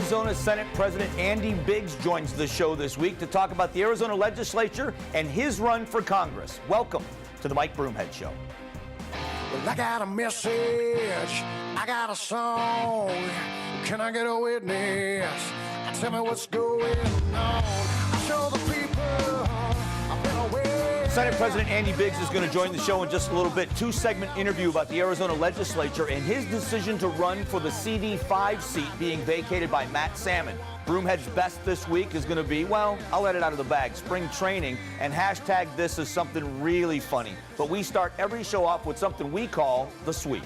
Arizona Senate President Andy Biggs joins the show this week to talk about the Arizona legislature and his run for Congress. Welcome to the Mike Broomhead Show. Well, I got a message, I got a song. Can I get a witness? Tell me what's going on. I show the people I've been away. Senate President Andy Biggs is going to join the show in just a little bit. Two-segment interview about the Arizona legislature and his decision to run for the CD5 seat being vacated by Matt Salmon. Broomhead's best this week is going to be, well, I'll let it out of the bag, spring training, and hashtag this is something really funny. But we start every show off with something we call the sweep.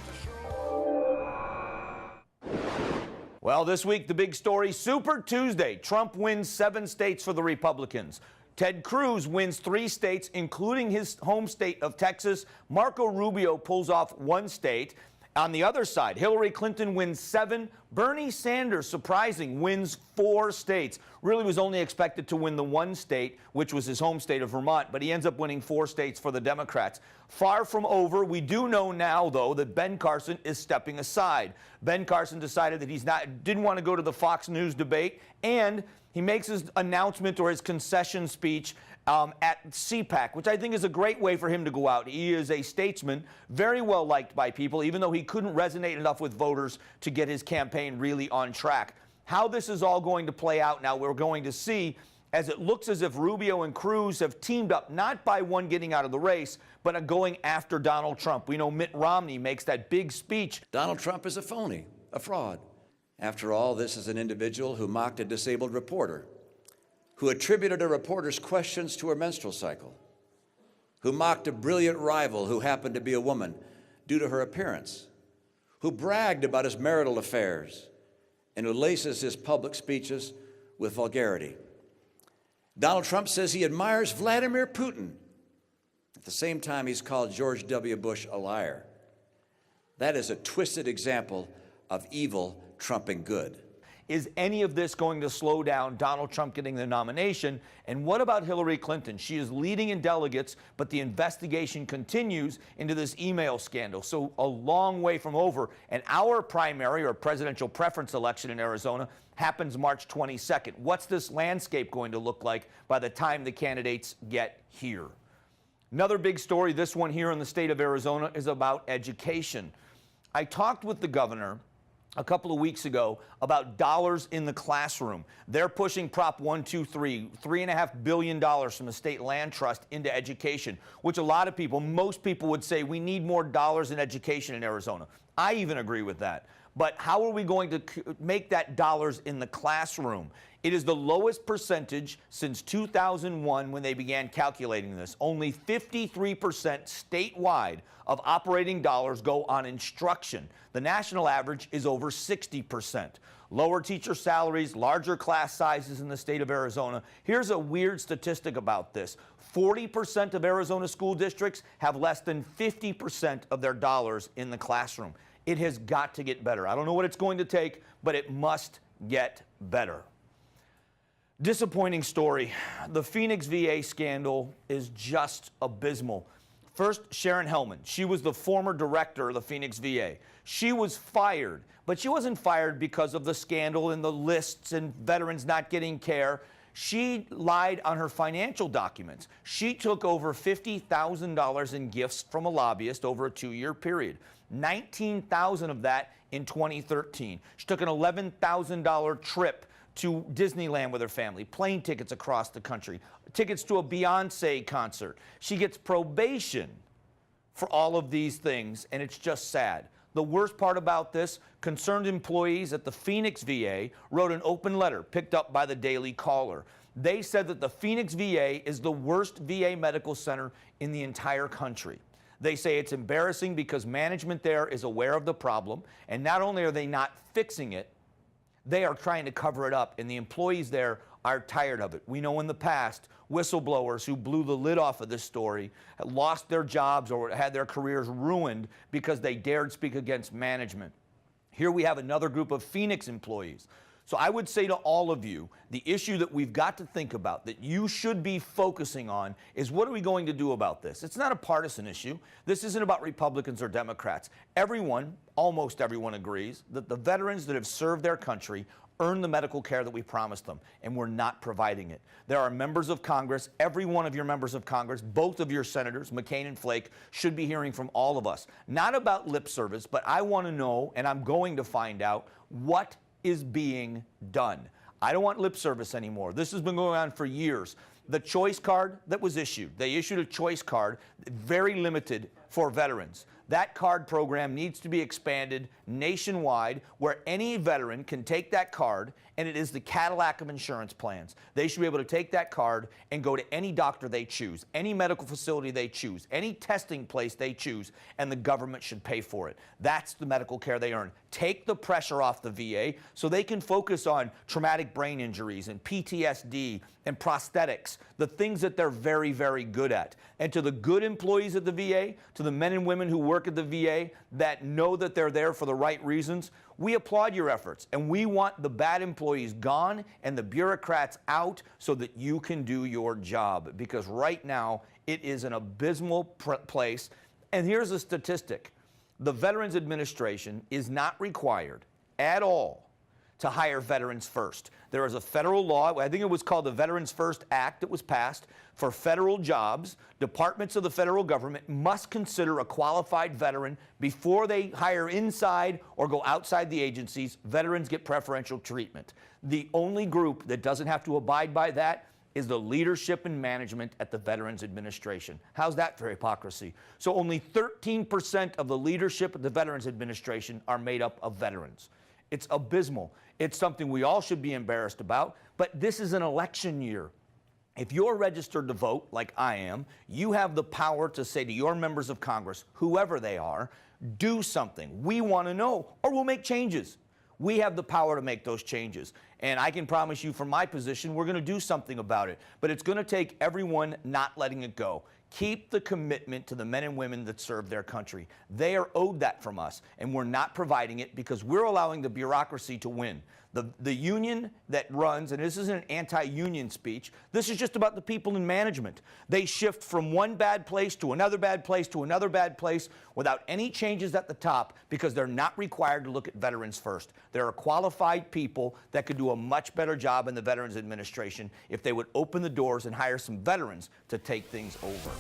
Well, this week, the big story, Super Tuesday. Trump wins 7 states for the Republicans. Ted Cruz wins 3 states, including his home state of Texas. Marco Rubio pulls off 1 state. On the other side, Hillary Clinton wins 7. Bernie Sanders, surprising, wins 4 states. Really was only expected to win the 1 state, which was his home state of Vermont, but he ends up winning 4 states for the Democrats. Far from over. We do know now, though, that Ben Carson is stepping aside. Ben Carson decided that didn't want to go to the Fox News debate, and he makes his announcement or his concession speech at CPAC, which I think is a great way for him to go out. He is a statesman, very well liked by people, even though he couldn't resonate enough with voters to get his campaign really on track. How this is all going to play out now, we're going to see, as it looks as if Rubio and Cruz have teamed up, not by one getting out of the race, but going after Donald Trump. We know Mitt Romney makes that big speech. Donald Trump is a phony, a fraud. After all, this is an individual who mocked a disabled reporter, who attributed a reporter's questions to her menstrual cycle, who mocked a brilliant rival who happened to be a woman due to her appearance, who bragged about his marital affairs, and who laces his public speeches with vulgarity. Donald Trump says he admires Vladimir Putin. At the same time, he's called George W. Bush a liar. That is a twisted example of evil trumping good. Is any of this going to slow down Donald Trump getting the nomination? And what about Hillary Clinton? She is leading in delegates, but the investigation continues into this email scandal. So a long way from over. And our primary or presidential preference election in Arizona happens March 22nd. What's this landscape going to look like by the time the candidates get here? Another big story, this one here in the state of Arizona, is about education. I talked with the governor a couple of weeks ago about dollars in the classroom. They're pushing Prop 123, $3.5 billion from the state land trust into education, which a lot of people, most people would say we need more dollars in education in Arizona. I even agree with that. But how are we going to make that dollars in the classroom? It is the lowest percentage since 2001 when they began calculating this. Only 53% statewide of operating dollars go on instruction. The national average is over 60%. Lower teacher salaries, larger class sizes in the state of Arizona. Here's a weird statistic about this. 40% of Arizona school districts have less than 50% of their dollars in the classroom. It has got to get better. I don't know what it's going to take, but it must get better. Disappointing story. The Phoenix VA scandal is just abysmal. First, Sharon Hellman. She was the former director of the Phoenix VA. She was fired, but she wasn't fired because of the scandal and the lists and veterans not getting care. She lied on her financial documents. She took over $50,000 in gifts from a lobbyist over a 2-year period. $19,000 of that in 2013. She took an $11,000 trip to Disneyland with her family, plane tickets across the country, tickets to a Beyonce concert. She gets probation for all of these things, and it's just sad. The worst part about this, concerned employees at the Phoenix VA wrote an open letter picked up by the Daily Caller. They said that the Phoenix VA is the worst VA medical center in the entire country. They say it's embarrassing because management there is aware of the problem, and not only are they not fixing it, they are trying to cover it up, and the employees there are tired of it. We know in the past, whistleblowers who blew the lid off of this story lost their jobs or had their careers ruined because they dared speak against management. Here we have another group of Phoenix employees. So I would say to all of you, the issue that we've got to think about, that you should be focusing on, is what are we going to do about this? It's not a partisan issue. This isn't about Republicans or Democrats. Everyone, almost everyone, agrees that the veterans that have served their country earn the medical care that we promised them, and we're not providing it. There are members of Congress, every one of your members of Congress, both of your senators, McCain and Flake, should be hearing from all of us. Not about lip service, but I want to know, and I'm going to find out, what is being done. I don't want lip service anymore. This has been going on for years. The choice card that was issued, they issued a choice card, very limited for veterans. That card program needs to be expanded nationwide, where any veteran can take that card, and it is the Cadillac of insurance plans. They should be able to take that card and go to any doctor they choose, any medical facility they choose, any testing place they choose, and the government should pay for it. That's the medical care they earn. Take the pressure off the VA so they can focus on traumatic brain injuries and PTSD and prosthetics, the things that they're very, very good at. And to the good employees at the VA, to the men and women who work at the VA that know that they're there for the right reasons, we applaud your efforts, and we want the bad employees gone and the bureaucrats out so that you can do your job, because right now it is an abysmal place. And here's a statistic. The Veterans Administration is not required at all to hire veterans first. There is a federal law, I think it was called the Veterans First Act, that was passed. For federal jobs, departments of the federal government must consider a qualified veteran before they hire inside or go outside the agencies. Veterans get preferential treatment. The only group that doesn't have to abide by that is the leadership and management at the Veterans Administration. How's that for hypocrisy? So only 13% of the leadership at the Veterans Administration are made up of veterans. It's abysmal. It's something we all should be embarrassed about, but this is an election year. If you're registered to vote, like I am, you have the power to say to your members of Congress, whoever they are, do something. We want to know, or we'll make changes. We have the power to make those changes. And I can promise you from my position, we're going to do something about it. But it's going to take everyone not letting it go. Keep the commitment to the men and women that serve their country. They are owed that from us, and we're not providing it because we're allowing the bureaucracy to win. The union that runs, and this isn't an anti-union speech, this is just about the people in management. They shift from one bad place to another bad place to another bad place without any changes at the top because they're not required to look at veterans first. There are qualified people that could do a much better job in the Veterans Administration if they would open the doors and hire some veterans to take things over.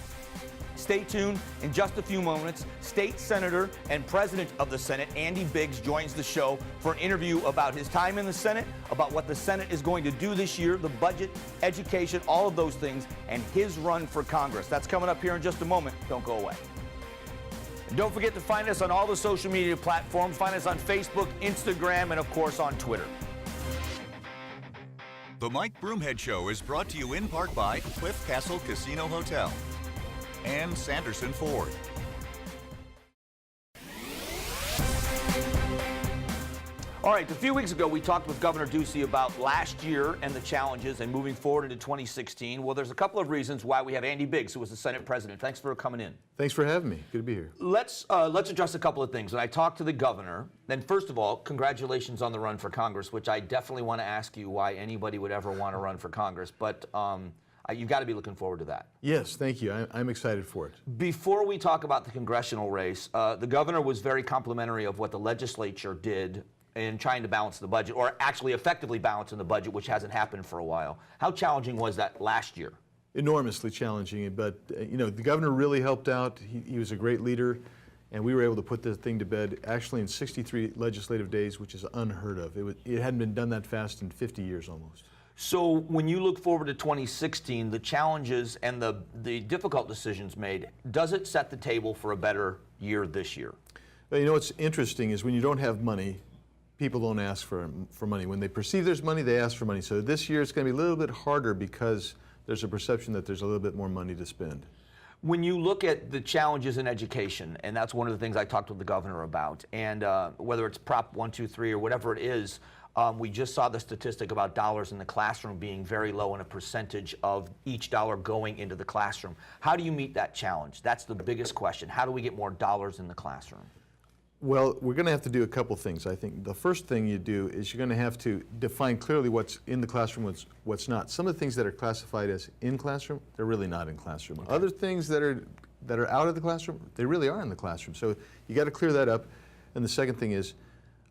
Stay tuned. In just a few moments, State Senator and President of the Senate, Andy Biggs, joins the show for an interview about his time in the Senate, about what the Senate is going to do this year, the budget, education, all of those things, and his run for Congress. That's coming up here in just a moment. Don't go away. And don't forget to find us on all the social media platforms. Find us on Facebook, Instagram, and of course on Twitter. The Mike Broomhead Show is brought to you in part by Cliff Castle Casino Hotel and Sanderson Ford. All right, a few weeks ago, we talked with Governor Ducey about last year and the challenges and moving forward into 2016. Well, there's a couple of reasons why we have Andy Biggs, who was the Senate President. Thanks for coming in. Thanks for having me. Good to be here. Let's address a couple of things. When I talked to the governor, then first of all, congratulations on the run for Congress, which I definitely want to ask you why anybody would ever want to run for Congress. But you've got to be looking forward to that. Yes, thank you. I'm excited for it. Before we talk about the congressional race, the governor was very complimentary of what the legislature did in trying to balance the budget, or actually effectively balancing the budget, which hasn't happened for a while. How challenging was that last year? Enormously challenging, but you know, the governor really helped out. He was a great leader, and we were able to put the thing to bed actually in 63 legislative days, which is unheard of. It hadn't been done that fast in 50 years almost. So when you look forward to 2016, the challenges and the difficult decisions made, does it set the table for a better year this year? Well, you know what's interesting is when you don't have money, people don't ask for money. When they perceive there's money, they ask for money. So this year it's going to be a little bit harder because there's a perception that there's a little bit more money to spend. When you look at the challenges in education, and that's one of the things I talked with the governor about, and whether it's Prop 123 or whatever it is, we just saw the statistic about dollars in the classroom being very low and a percentage of each dollar going into the classroom. How do you meet that challenge? That's the biggest question. How do we get more dollars in the classroom? Well, we're going to have to do a couple things. I think the first thing you do is you're going to have to define clearly what's in the classroom, what's not. Some of the things that are classified as in classroom, they're really not in classroom. Okay. Other things that are out of the classroom, they really are in the classroom. So you got to clear that up. And the second thing is,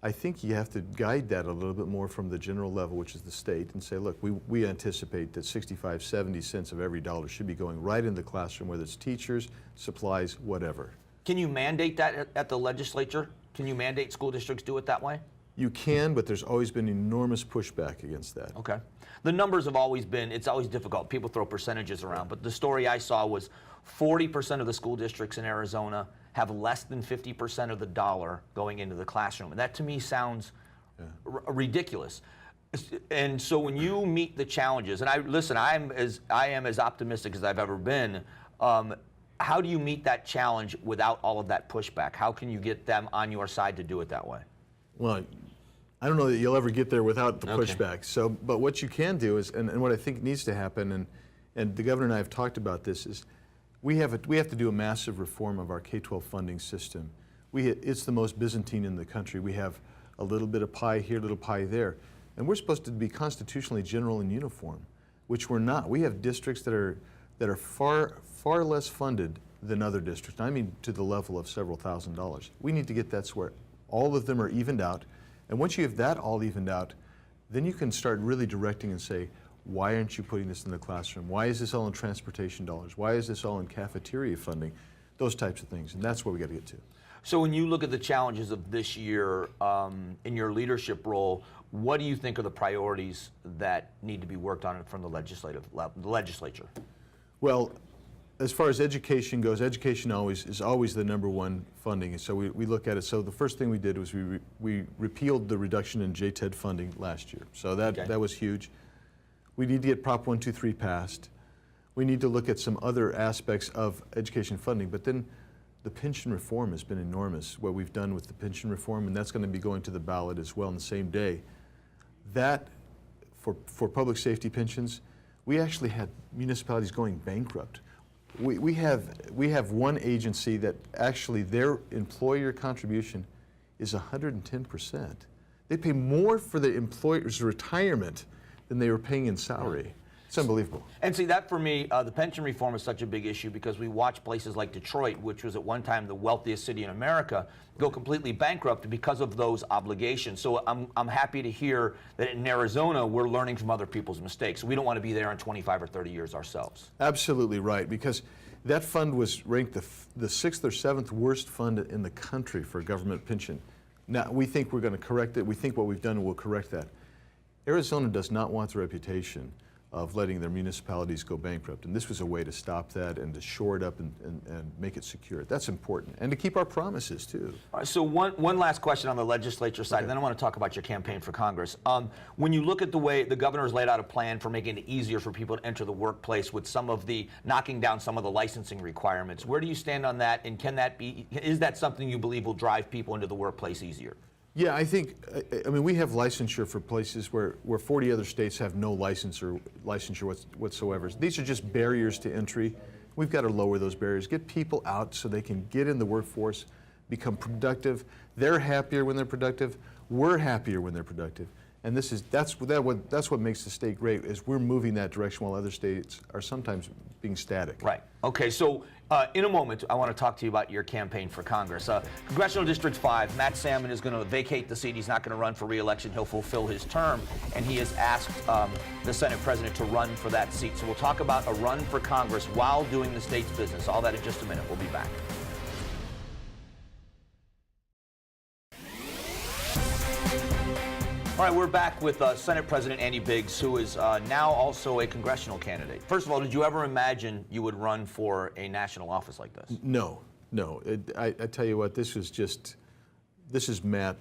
I think you have to guide that a little bit more from the general level, which is the state, and say, look, we anticipate that 65, 70 cents of every dollar should be going right in the classroom, whether it's teachers, supplies, whatever. Can you mandate that at the legislature? Can you mandate school districts do it that way? You can, but there's always been enormous pushback against that. Okay. The numbers have always been, it's always difficult. People throw percentages around, but the story I saw was 40% of the school districts in Arizona have less than 50% of the dollar going into the classroom. And that to me sounds ridiculous. And so when you meet the challenges, and I am as optimistic as I've ever been, how do you meet that challenge without all of that pushback? How can you get them on your side to do it that way? Well, I don't know that you'll ever get there without the Okay. pushback. So, but what you can do is, and what I think needs to happen, and the governor and I have talked about this, is we have to do a massive reform of our K-12 funding system. It's the most Byzantine in the country. We have a little bit of pie here, a little pie there, and we're supposed to be constitutionally general and uniform, which we're not. We have districts that are far less funded than other districts. I mean, to the level of several $1,000s. We need to get that where all of them are evened out, and once you have that all evened out, then you can start really directing and say, why aren't you putting this in the classroom? Why is this all in transportation dollars? Why is this all in cafeteria funding? Those types of things, and that's where we got to get to. So when you look at the challenges of this year in your leadership role, what do you think are the priorities that need to be worked on from the legislature? Well, as far as education goes, education is always the number one funding, and so we look at it. So the first thing we did was we repealed the reduction in JTED funding last year. So that was huge. We need to get Prop 123 passed. We need to look at some other aspects of education funding, but then the pension reform has been enormous, what we've done with the pension reform, and that's going to be going to the ballot as well on the same day. That, for public safety pensions, we actually had municipalities going bankrupt. We have one agency that actually their employer contribution is 110%. They pay more for the employer's retirement than they were paying in salary. It's unbelievable. And see, that for me, the pension reform is such a big issue because we watch places like Detroit, which was at one time the wealthiest city in America, go completely bankrupt because of those obligations. So I'm happy to hear that in Arizona, we're learning from other people's mistakes. We don't want to be there in 25 or 30 years ourselves. Absolutely right, because that fund was ranked the 6th or 7th worst fund in the country for government pension. Now, we think we're going to correct it. We think what we've done will correct that. Arizona does not want the reputation of letting their municipalities go bankrupt. And this was a way to stop that and to shore it up and make it secure. That's important. And to keep our promises, too. All right, so one last question on the legislature side, and then I want to talk about your campaign for Congress. When you look at the way the governor's laid out a plan for making it easier for people to enter the workplace with some of the, knocking down some of the licensing requirements, where do you stand on that? And is that something you believe will drive people into the workplace easier? Yeah, I think, I mean, we have licensure for places where 40 other states have no licensure whatsoever. These are just barriers to entry. We've got to lower those barriers, get people out so they can get in the workforce, become productive. They're happier when they're productive. We're happier when they're productive. And that's what makes the state great, is we're moving that direction while other states are sometimes being static. Right. Okay, so in a moment, I want to talk to you about your campaign for Congress. Congressional District 5, Matt Salmon is going to vacate the seat. He's not going to run for re-election. He'll fulfill his term, and he has asked the Senate President to run for that seat. So we'll talk about a run for Congress while doing the state's business. All that in just a minute. We'll be back. All right, we're back with Senate President Andy Biggs, who is now also a congressional candidate. First of all, did you ever imagine you would run for a national office like this? No. I tell you what, this is Matt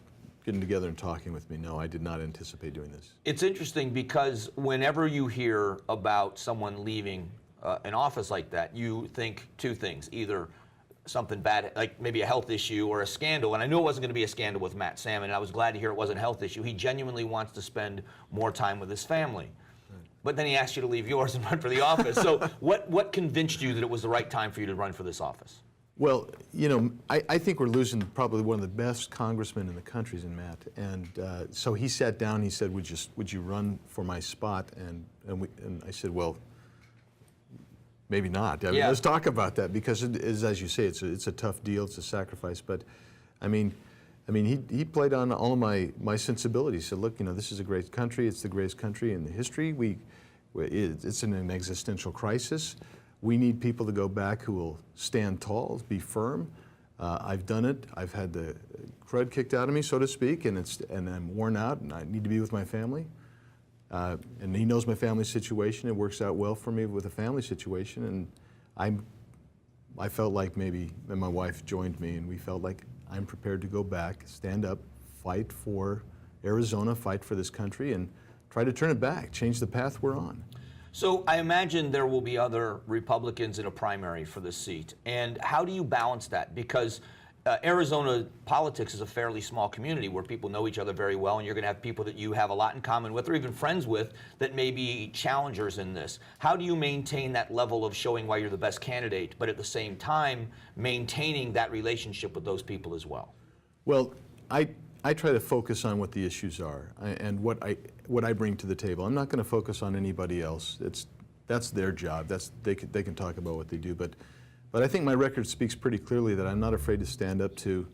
getting together and talking with me. No, I did not anticipate doing this. It's interesting because whenever you hear about someone leaving an office like that, you think two things: either something bad, like maybe a health issue or a scandal. And I knew it wasn't going to be a scandal with Matt Salmon, and I was glad to hear it wasn't a health issue. He genuinely wants to spend more time with his family. Right. But then he asked you to leave yours and run for the office. So what convinced you that it was the right time for you to run for this office? Well, you know, I think we're losing probably one of the best congressmen in the country in Matt. And so he sat down, he said, would you run for my spot? And I said, well, maybe not. I mean, let's talk about that, because it is, as you say, it's a tough deal, it's a sacrifice. But I mean, I mean, he played on all of my sensibilities. He said, look, this is a great country. It's the greatest country in the history. It's in an existential crisis. We need people to go back who will stand tall, be firm. I've done it. I've had the crud kicked out of me, so to speak, and I'm worn out, and I need to be with my family. And he knows my family situation. It works out well for me with the family situation, and I felt like maybe, and my wife joined me, and we felt like I'm prepared to go back, stand up, fight for Arizona, fight for this country, and try to turn it back, change the path we're on. So I imagine there will be other Republicans in a primary for this seat. And how do you balance that? Because Arizona politics is a fairly small community where people know each other very well, and you're going to have people that you have a lot in common with or even friends with that may be challengers in this. How do you maintain that level of showing why you're the best candidate, but at the same time maintaining that relationship with those people as well? Well, I try to focus on what the issues are and what I bring to the table. I'm not going to focus on anybody else. That's their job. They can talk about what they do, but I think my record speaks pretty clearly that I'm not afraid to stand up to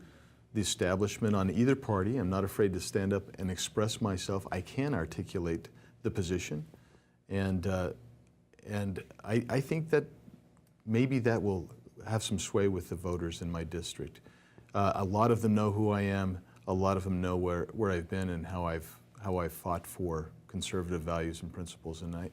the establishment on either party. I'm not afraid to stand up and express myself. I can articulate the position, and I think that maybe that will have some sway with the voters in my district. A lot of them know who I am. A lot of them know where I've been and how I've fought for conservative values and principles, and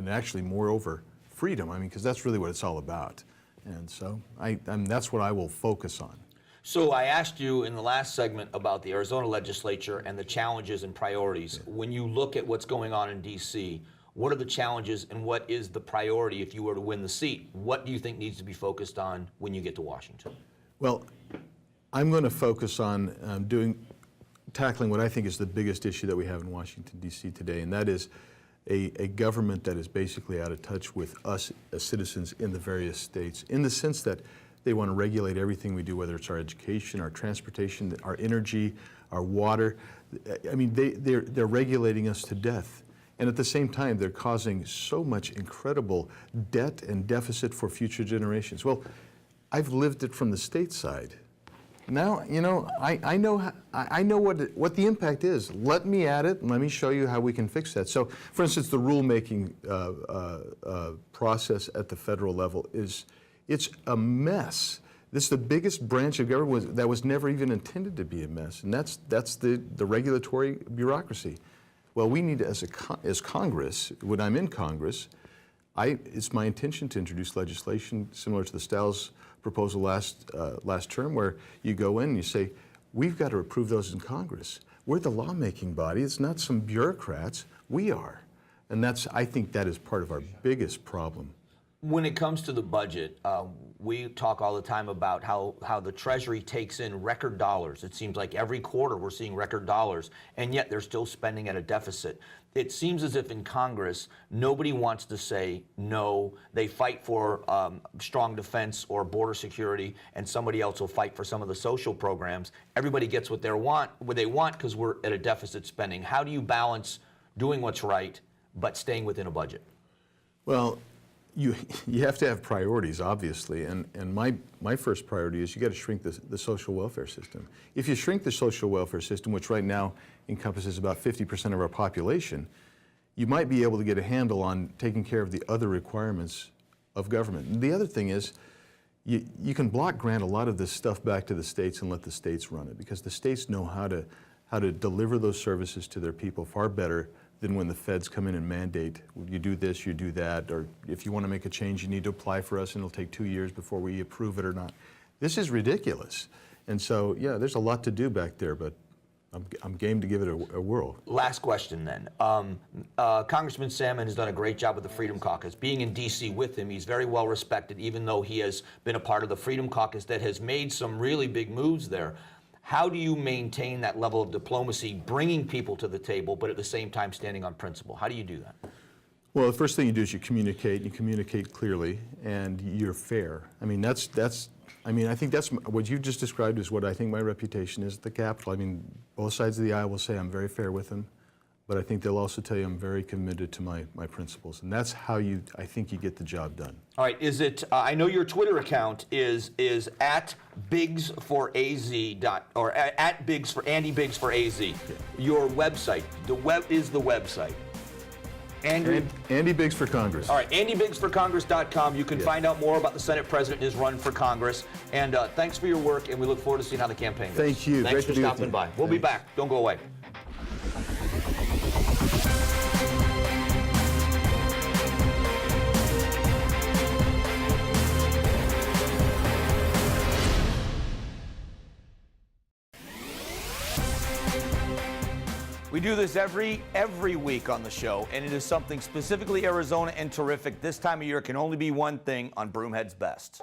actually, moreover, freedom. I mean, because that's really what it's all about. And so that's what I will focus on. So I asked you in the last segment about the Arizona legislature and the challenges and priorities. When you look at what's going on in D.C., what are the challenges and what is the priority if you were to win the seat? What do you think needs to be focused on when you get to Washington? Well, I'm going to focus on tackling what I think is the biggest issue that we have in Washington, D.C. today, and that is a government that is basically out of touch with us as citizens in the various states, in the sense that they want to regulate everything we do, whether it's our education, our transportation, our energy, our water. I mean, they're regulating us to death. And at the same time, they're causing so much incredible debt and deficit for future generations. Well, I've lived it from the state side. Now, I know what the impact is. Let me at it, and let me show you how we can fix that. So, for instance, the rulemaking process at the federal level it's a mess. This is the biggest branch of government that was never even intended to be a mess, and that's the regulatory bureaucracy. Well, we need, as Congress, when I'm in Congress, it's my intention to introduce legislation similar to the Stiles proposal last term, where you go in and you say, we've got to approve those in Congress. We're the lawmaking body. It's not some bureaucrats. We are. And I think that is part of our biggest problem. When it comes to the budget, we talk all the time about how the Treasury takes in record dollars. It seems like every quarter we're seeing record dollars, and yet they're still spending at a deficit. It seems as if in Congress, nobody wants to say no. They fight for strong defense or border security, and somebody else will fight for some of the social programs. Everybody gets what they want because we're at a deficit spending. How do you balance doing what's right but staying within a budget? Well, you have to have priorities, obviously, and my first priority is you got to shrink the social welfare system. If you shrink the social welfare system, which right now encompasses about 50% of our population, you might be able to get a handle on taking care of the other requirements of government. And the other thing is, you can block grant a lot of this stuff back to the states and let the states run it, because the states know how to deliver those services to their people far better than when the feds come in and mandate, you do this, you do that, or if you want to make a change, you need to apply for us and it'll take 2 years before we approve it or not. This is ridiculous. And so, yeah, there's a lot to do back there, but I'm game to give it a whirl. Last question then. Congressman Salmon has done a great job with the Freedom Caucus. Being in D.C. with him, he's very well respected, even though he has been a part of the Freedom Caucus that has made some really big moves there. How do you maintain that level of diplomacy, bringing people to the table, but at the same time standing on principle? How do you do that? Well, the first thing you do is you communicate clearly, and you're fair. I mean, I think that's what you've just described is what I think my reputation is at the Capitol. I mean, both sides of the aisle will say I'm very fair with them, but I think they'll also tell you I'm very committed to my principles, and that's how I think you get the job done. All right, is it, I know your Twitter account is at Biggs for AZ, or at Biggs for, Andy Biggs for AZ. Yeah. Your website, the website. Andy Biggs for Congress. All right, AndyBiggsForCongress.com. You can find out more about the Senate President and his run for Congress. And thanks for your work, and we look forward to seeing how the campaign goes. Thank you. Thanks Great for to be with stopping you. by. We'll be back. Don't go away. We do this every week on the show, and it is something specifically Arizona and terrific. This time of year can only be one thing on Broomhead's Best.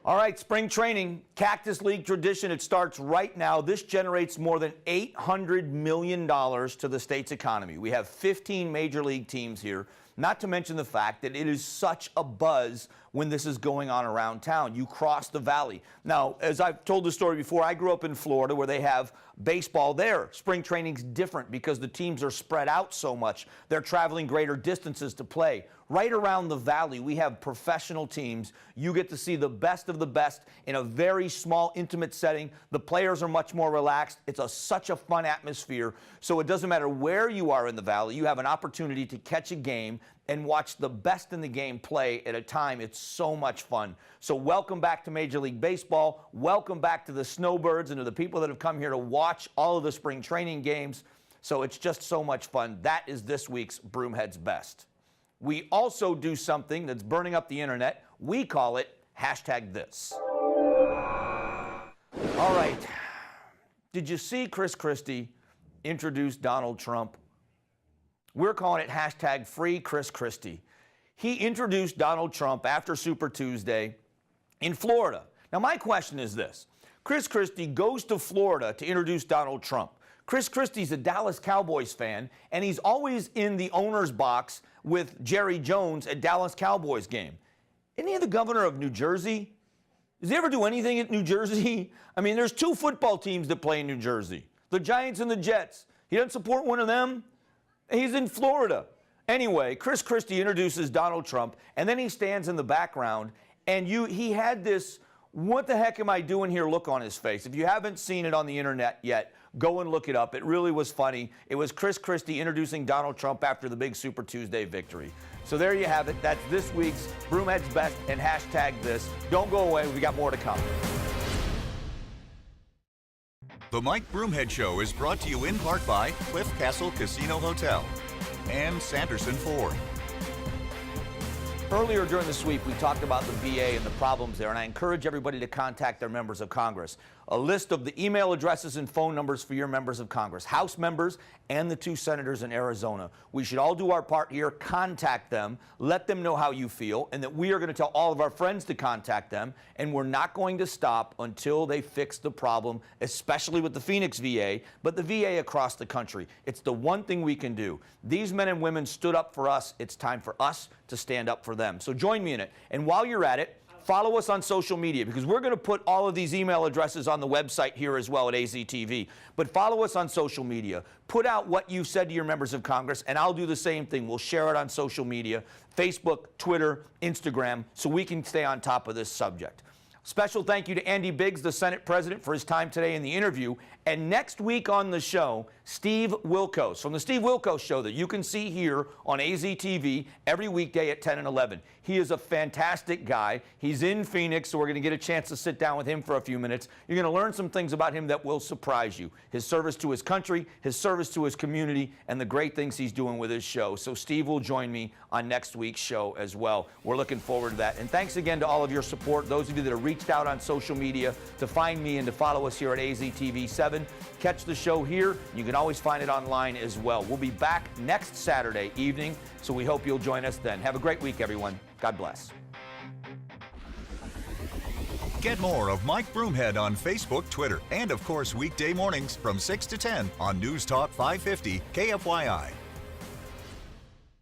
All right, spring training, Cactus League tradition. It starts right now. This generates more than $800 million to the state's economy. We have 15 major league teams here, not to mention the fact that it is such a buzz when this is going on around town. You cross the valley. Now, as I've told the story before, I grew up in Florida where they have baseball there. Spring training's different because the teams are spread out so much. They're traveling greater distances to play. Right around the valley, we have professional teams. You get to see the best of the best in a very small, intimate setting. The players are much more relaxed. It's such a fun atmosphere. So it doesn't matter where you are in the valley, you have an opportunity to catch a game and watch the best in the game play at a time. It's so much fun. So welcome back to Major League Baseball. Welcome back to the Snowbirds and to the people that have come here to watch all of the spring training games. So it's just so much fun. That is this week's Broomhead's Best. We also do something that's burning up the internet. We call it #this. All right. Did you see Chris Christie introduce Donald Trump? We're calling it #free Chris Christie. He introduced Donald Trump after Super Tuesday in Florida. Now, my question is this. Chris Christie goes to Florida to introduce Donald Trump. Chris Christie's a Dallas Cowboys fan, and he's always in the owner's box with Jerry Jones at Dallas Cowboys game. Isn't he the governor of New Jersey? Does he ever do anything at New Jersey? I mean, there's 2 football teams that play in New Jersey, the Giants and the Jets. He doesn't support one of them? He's in Florida. Anyway, Chris Christie introduces Donald Trump, and then he stands in the background, and he had this, what the heck am I doing here look on his face. If you haven't seen it on the internet yet, go and look it up. It really was funny. It was Chris Christie introducing Donald Trump after the big Super Tuesday victory. So there you have it. That's this week's Broomhead's Best and #this. Don't go away. We got more to come. The Mike Broomhead Show is brought to you in part by Cliff Castle Casino Hotel and Sanderson Ford. Earlier during the sweep, we talked about the VA and the problems there, and I encourage everybody to contact their members of Congress. A list of the email addresses and phone numbers for your members of Congress, House members and the 2 senators in Arizona. We should all do our part here, contact them, let them know how you feel, and that we are going to tell all of our friends to contact them, and we're not going to stop until they fix the problem, especially with the Phoenix VA, but the VA across the country. It's the one thing we can do. These men and women stood up for us. It's time for us to stand up for them. So join me in it. And while you're at it, follow us on social media, because we're going to put all of these email addresses on the website here as well at AZTV. But follow us on social media. Put out what you've said to your members of Congress, and I'll do the same thing. We'll share it on social media, Facebook, Twitter, Instagram, so we can stay on top of this subject. Special thank you to Andy Biggs, the Senate President, for his time today in the interview. And next week on the show, Steve Wilkos from the Steve Wilkos Show that you can see here on AZTV every weekday at 10 and 11. He is a fantastic guy. He's in Phoenix, so we're going to get a chance to sit down with him for a few minutes. You're going to learn some things about him that will surprise you. His service to his country, his service to his community, and the great things he's doing with his show. So Steve will join me on next week's show as well. We're looking forward to that. And thanks again to all of your support, those of you that have reached out on social media to find me and to follow us here at AZTV 7. Catch the show here. You can always find it online as well. We'll be back next Saturday evening, so we hope you'll join us then. Have a great week, everyone. God bless. Get more of Mike Broomhead on Facebook, Twitter, and of course weekday mornings from 6 to 10 on News Talk 550 KFYI.